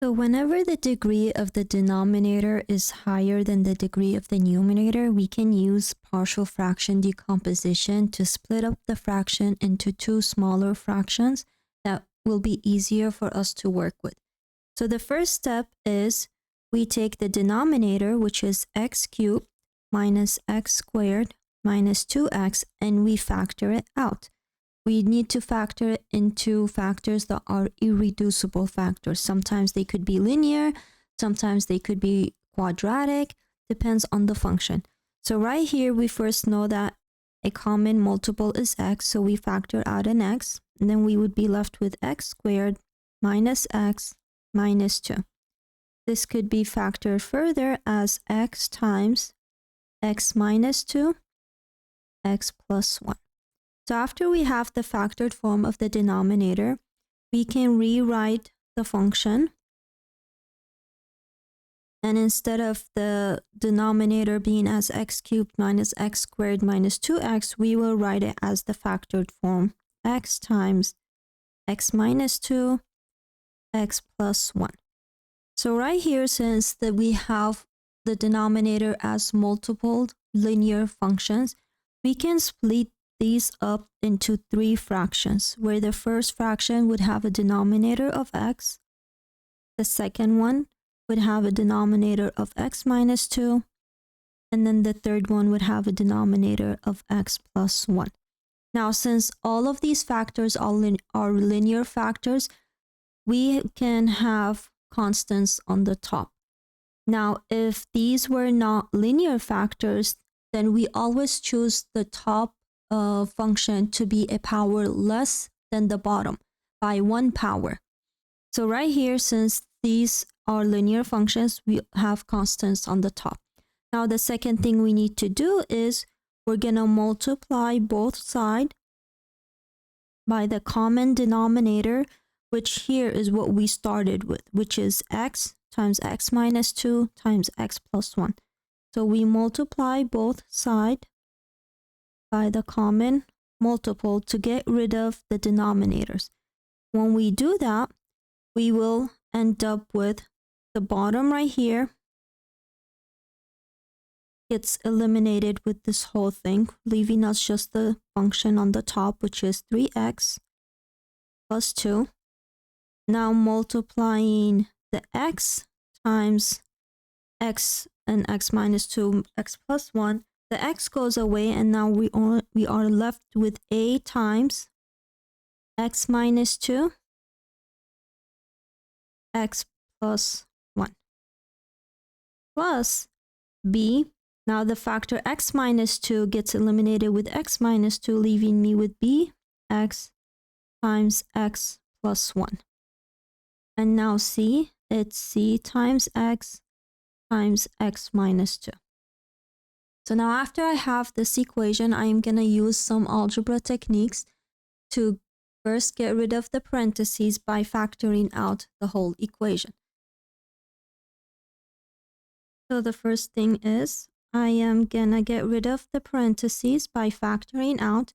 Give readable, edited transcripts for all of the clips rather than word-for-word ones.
So whenever the degree of the denominator is higher than the degree of the numerator, we can use partial fraction decomposition to split up the fraction into two smaller fractions that will be easier for us to work with. So the first step is we take the denominator, which is x cubed minus x squared minus 2x, and we factor it out. We need to factor it into factors that are irreducible factors. Sometimes they could be linear, sometimes they could be quadratic, depends on the function. So right here, we first know that a common multiple is x, so we factor out an x, and then we would be left with x squared minus x minus 2. This could be factored further as x times x minus 2, x plus 1. So after we have the factored form of the denominator, we can rewrite the function. And instead of the denominator being as x cubed minus x squared minus 2x, we will write it as the factored form, x times x minus 2, x plus 1. So right here, since that we have the denominator as multiple linear functions, we can split these up into three fractions, where the first fraction would have a denominator of x, the second one would have a denominator of x minus 2, and then the third one would have a denominator of x plus 1. Now, since all of these factors are linear factors, we can have constants on the top. Now, if these were not linear factors, then we always choose the top function to be a power less than the bottom by 1 power. So right here, since these are linear functions, we have constants on the top. Now the second thing we need to do is we're going to multiply both sides by the common denominator, which here is what we started with, which is x times x minus 2 times x plus 1. So we multiply both sides by the common multiple to get rid of the denominators. When we do that, we will end up with the bottom right here gets eliminated with this whole thing, leaving us just the function on the top, which is 3x plus 2. Now multiplying the x times x and x minus 2, x plus 1, the x goes away, and now we are left with a times x minus 2, x plus 1, plus b. Now the factor x minus 2 gets eliminated with x minus 2, leaving me with b x times x plus 1. And now c, it's c times x minus 2. So now after I have this equation, I am going to use some algebra techniques to first get rid of the parentheses by factoring out the whole equation. So the first thing is I am going to get rid of the parentheses by factoring out.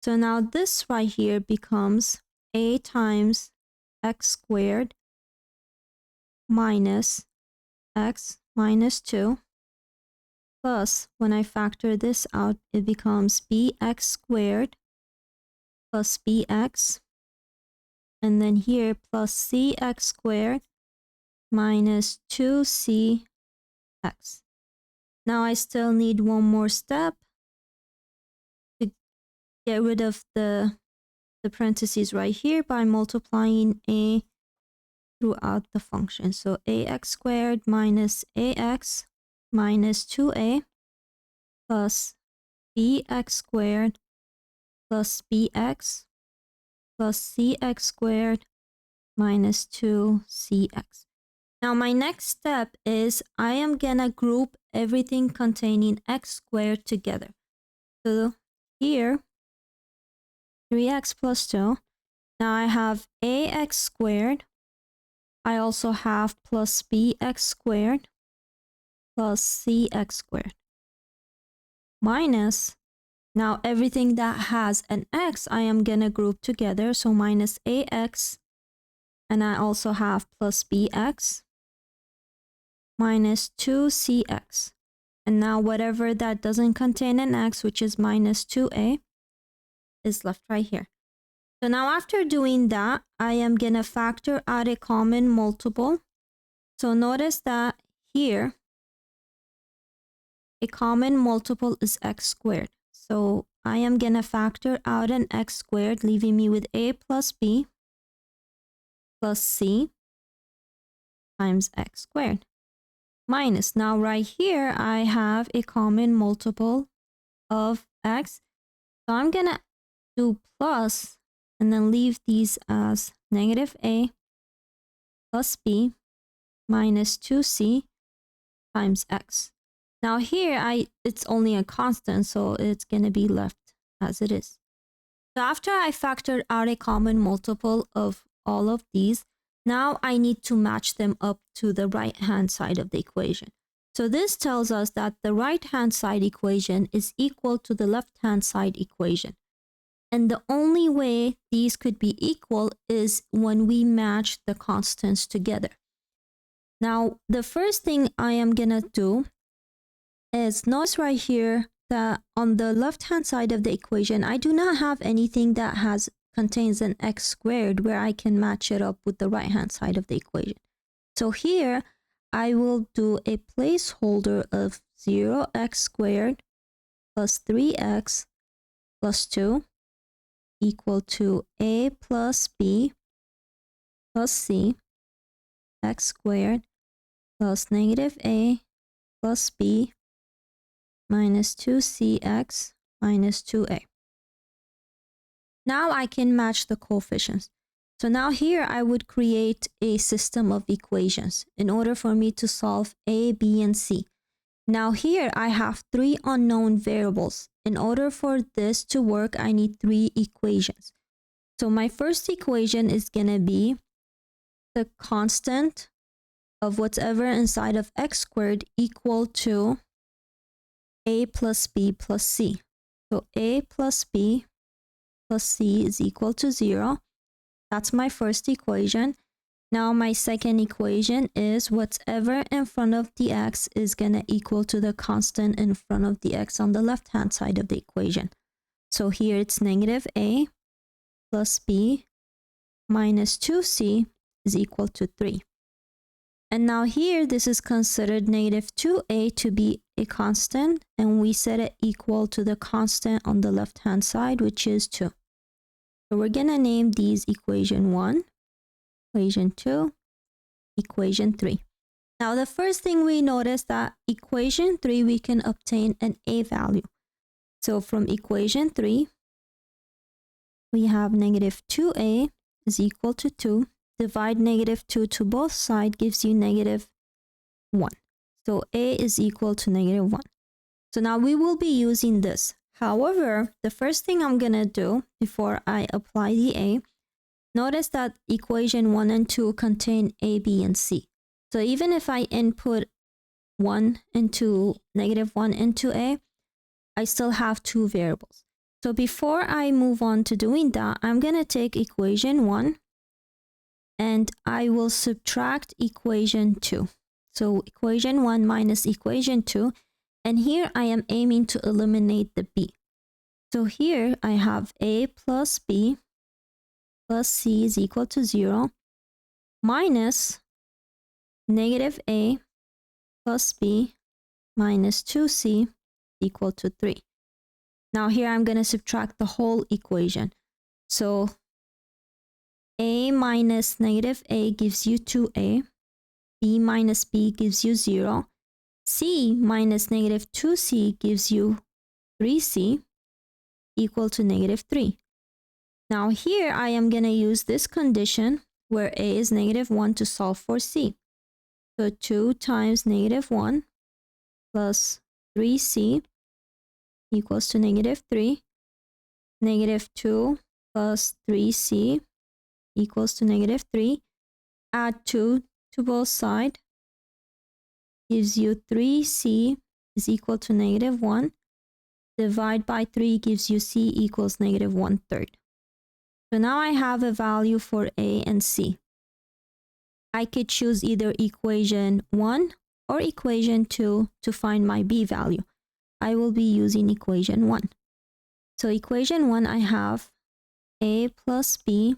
So now this right here becomes a times x squared minus x minus 2. Plus, when I factor this out, it becomes bx squared plus bx, and then here plus cx squared minus 2cx. Now I still need one more step to get rid of the parentheses right here by multiplying a throughout the function. So ax squared minus ax minus 2a plus bx squared plus bx plus cx squared minus 2cx. Now my next step is I am gonna group everything containing x squared together. So here, 3x plus 2. Now I have ax squared. I also have plus bx squared plus cx squared minus, now everything that has an x I am gonna group together, so minus ax and I also have plus bx minus 2cx. And now whatever that doesn't contain an x, which is minus 2a, is left right here. So now after doing that, I am going to factor out a common multiple. So notice that here, a common multiple is x squared. So I am going to factor out an x squared, leaving me with a plus b plus c times x squared. Minus, now right here, I have a common multiple of x. So I'm going to do plus and then leave these as negative a plus b minus 2c times x. Now here, it's only a constant, so it's going to be left as it is. So after I factored out a common multiple of all of these, now I need to match them up to the right-hand side of the equation. So this tells us that the right-hand side equation is equal to the left-hand side equation. And the only way these could be equal is when we match the constants together. Now, the first thing I am going to do is notice right here that on the left-hand side of the equation, I do not have anything that contains an x squared where I can match it up with the right-hand side of the equation. So here, I will do a placeholder of 0x squared plus 3x plus 2 equal to a plus b plus c x squared plus negative a plus b minus 2cx minus 2a. Now I can match the coefficients. So now here I would create a system of equations in order for me to solve a, b, and c. Now here I have 3 unknown variables. In order for this to work, I need 3 equations. So my first equation is going to be the constant of whatever inside of x squared equal to a plus b plus c. So a plus b plus c is equal to 0. That's my first equation. Now my second equation is whatever in front of the x is going to equal to the constant in front of the x on the left-hand side of the equation. So here it's negative a plus b minus 2c is equal to 3. And now here, this is considered negative 2a to be a constant, and we set it equal to the constant on the left-hand side, which is 2. So we're going to name these equation 1, equation 2, equation 3. Now, the first thing we notice that equation 3, we can obtain an a value. So from equation 3, we have negative 2a is equal to 2. Divide negative 2 to both sides gives you negative 1. So a is equal to negative 1. So now we will be using this. However, the first thing I'm going to do before I apply the a, notice that equation 1 and 2 contain a, b, and c. So even if I input 1 into negative 1 into a, I still have 2 variables. So before I move on to doing that, I'm going to take equation 1 and I will subtract equation 2. So equation 1 minus equation 2. And here I am aiming to eliminate the b. So here I have a plus b plus c is equal to 0 minus negative a plus b minus 2c equal to 3. Now here I'm going to subtract the whole equation. So a minus negative a gives you 2a, b minus b gives you 0, c minus negative 2c gives you 3c equal to negative 3. Now here I am going to use this condition where a is negative 1 to solve for c. So 2 times negative 1 plus 3c equals to negative 3. Negative 2 plus 3c equals to negative 3. Add 2 to both sides gives you 3c is equal to negative 1. Divide by 3 gives you c equals negative 1/3. So now I have a value for a and c. I could choose either equation 1 or equation 2 to find my b value. I will be using equation 1. So equation 1, I have a plus b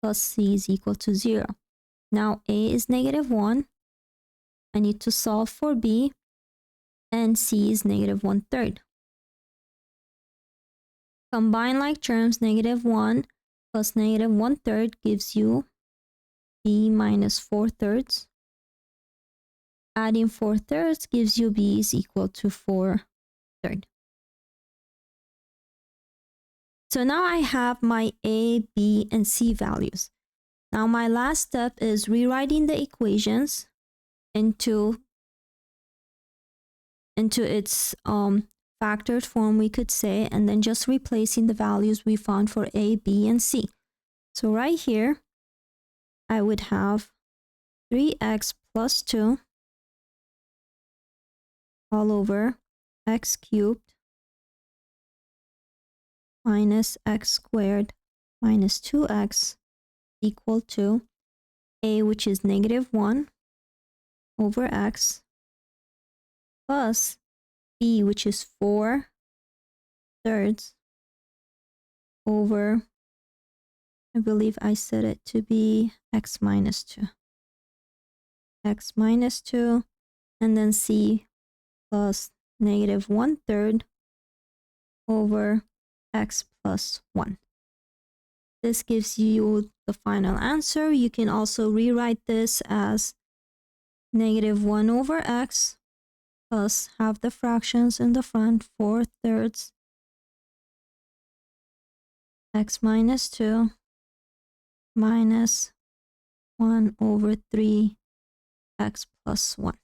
plus c is equal to 0. Now a is -1. I need to solve for b, and c is -1/3. Combine like terms, -1 plus -1/3 gives you b minus 4/3. Adding 4/3 gives you b is equal to 4/3. So now I have my a, b, and c values. Now my last step is rewriting the equations into its factored form, we could say, and then just replacing the values we found for a, b, and c. So right here, I would have 3x plus 2 all over x cubed minus x squared minus 2x equal to a, which is -1 over x, plus b, which is 4/3 over, I believe I set it to be x minus 2. X minus 2, and then c plus -1/3 over x plus 1. This gives you the final answer. You can also rewrite this as -1 over x plus half the fractions in the front, 4/3 x minus 2 minus 1 over 3 x plus 1.